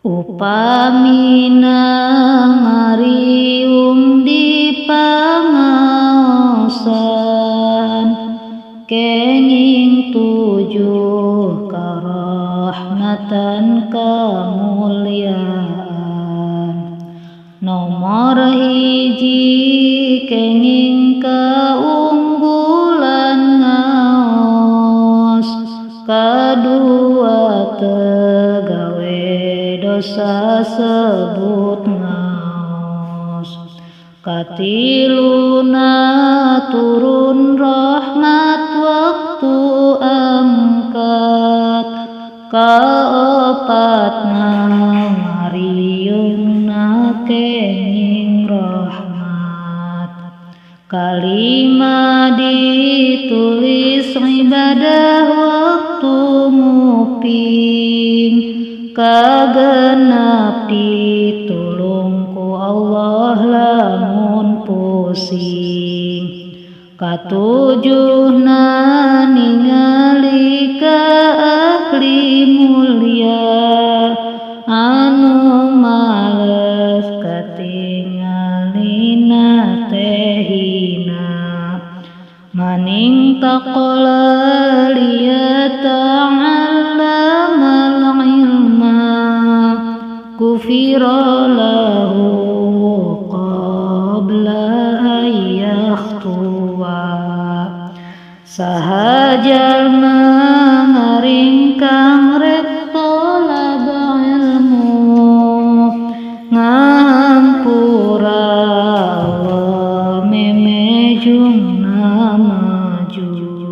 Upamina ngariung di pangaosan kenging tujuh karahmatan kemuliaan. Nomor hiji kenging keunggulan ngaos, kadua tegawe dosa sebut ngaos, katiluna turun rahmat waktu angkat, kaopatna ngariungna kenging rahmat. Kalima ditulis ibadah waktu nguping, kagenap ditulung ku Allah lamun pusing. Katujuhna ningali ka ahli mulia anu males katingalina tehina, maning taqala liya ta'allamal ilma kufira lahu qabla ayyakhtuwa. Sahajal ngaringkang rek tolaba ilmu, ngampura Allah memejung maju.